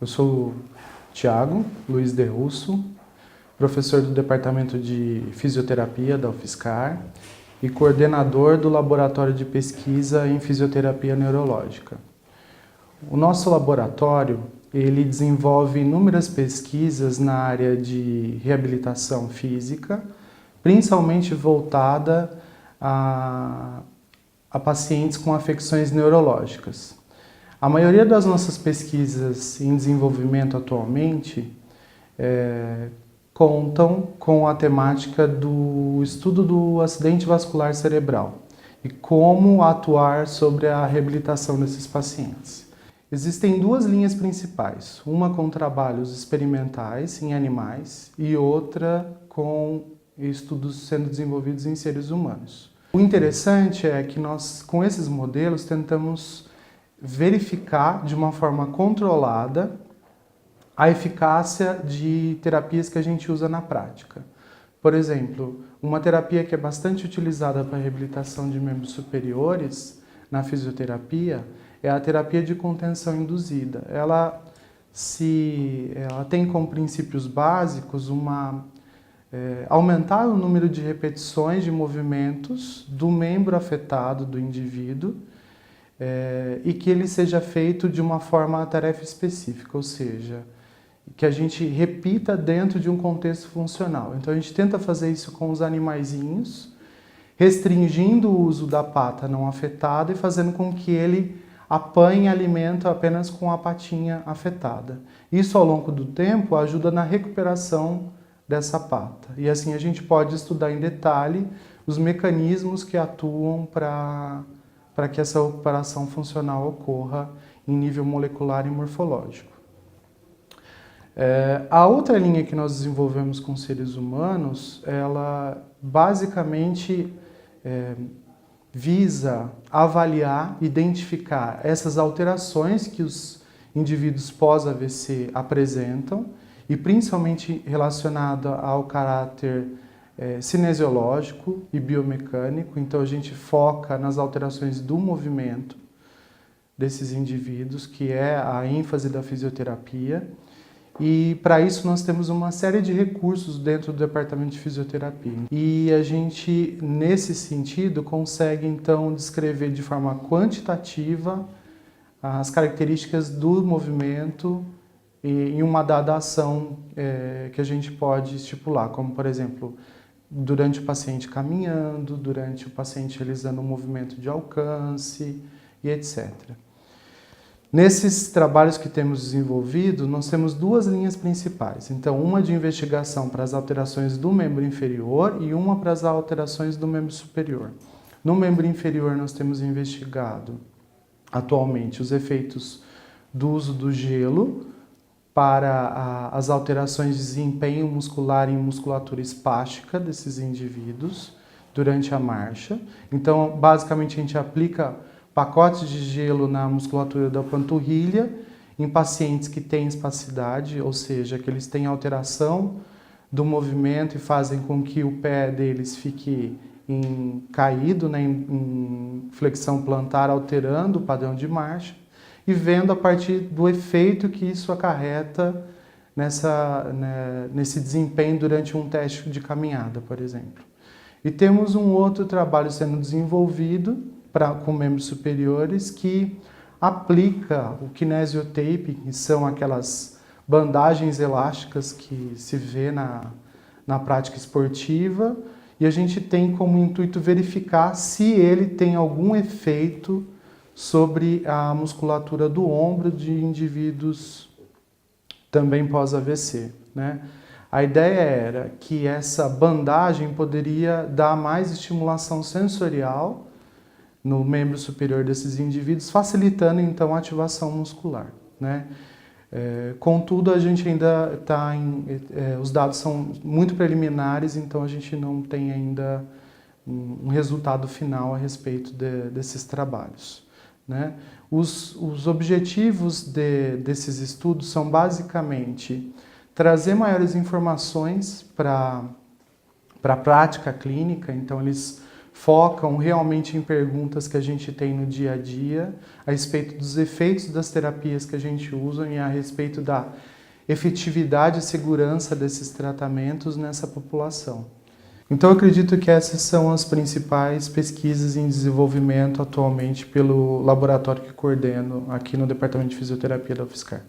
Eu sou o Thiago Luiz de Russo, professor do Departamento de Fisioterapia da UFSCar e coordenador do Laboratório de Pesquisa em Fisioterapia Neurológica. O nosso laboratório ele desenvolve inúmeras pesquisas na área de reabilitação física, principalmente voltada a pacientes com afecções neurológicas. A maioria das nossas pesquisas em desenvolvimento atualmente contam com a temática do estudo do acidente vascular cerebral e como atuar sobre a reabilitação desses pacientes. Existem duas linhas principais, uma com trabalhos experimentais em animais e outra com estudos sendo desenvolvidos em seres humanos. O interessante é que nós, com esses modelos, tentamos verificar de uma forma controlada a eficácia de terapias que a gente usa na prática. Por exemplo, uma terapia que é bastante utilizada para a reabilitação de membros superiores na fisioterapia é a terapia de contenção induzida. Ela tem como princípios básicos aumentar o número de repetições de movimentos do membro afetado do indivíduo e que ele seja feito de uma forma tarefa específica, ou seja, que a gente repita dentro de um contexto funcional. Então a gente tenta fazer isso com os animaizinhos, restringindo o uso da pata não afetada e fazendo com que ele apanhe alimento apenas com a patinha afetada. Isso ao longo do tempo ajuda na recuperação dessa pata. E assim a gente pode estudar em detalhe os mecanismos que atuam para que essa recuperação funcional ocorra em nível molecular e morfológico. A outra linha que nós desenvolvemos com seres humanos, ela basicamente visa avaliar, identificar essas alterações que os indivíduos pós-AVC apresentam e principalmente relacionada ao caráter cinesiológico e biomecânico. Então a gente foca nas alterações do movimento desses indivíduos, que é a ênfase da fisioterapia. E para isso nós temos uma série de recursos dentro do departamento de fisioterapia. E a gente, nesse sentido, consegue então descrever de forma quantitativa as características do movimento em uma dada ação que a gente pode estipular, como por exemplo, durante o paciente caminhando, durante o paciente realizando um movimento de alcance e etc. Nesses trabalhos que temos desenvolvido, nós temos duas linhas principais. Então, uma de investigação para as alterações do membro inferior e uma para as alterações do membro superior. No membro inferior, nós temos investigado atualmente os efeitos do uso do gelo para as alterações de desempenho muscular e musculatura espástica desses indivíduos durante a marcha. Então, basicamente, a gente aplica pacotes de gelo na musculatura da panturrilha em pacientes que têm espasticidade, ou seja, que eles têm alteração do movimento e fazem com que o pé deles fique caído, em flexão plantar, alterando o padrão de marcha e vendo a partir do efeito que isso acarreta nesse desempenho durante um teste de caminhada, por exemplo. E temos um outro trabalho sendo desenvolvido com membros superiores que aplica o kinesiotape, que são aquelas bandagens elásticas que se vê na prática esportiva, e a gente tem como intuito verificar se ele tem algum efeito sobre a musculatura do ombro de indivíduos também pós-AVC, né? A ideia era que essa bandagem poderia dar mais estimulação sensorial no membro superior desses indivíduos, facilitando então a ativação muscular, né? Contudo, a gente ainda está os dados são muito preliminares, então a gente não tem ainda um resultado final a respeito desses trabalhos, né? Os objetivos desses estudos são basicamente trazer maiores informações para a prática clínica, então eles focam realmente em perguntas que a gente tem no dia a dia, a respeito dos efeitos das terapias que a gente usa e a respeito da efetividade e segurança desses tratamentos nessa população. Então, eu acredito que essas são as principais pesquisas em desenvolvimento atualmente pelo laboratório que coordeno aqui no Departamento de Fisioterapia da UFSCar.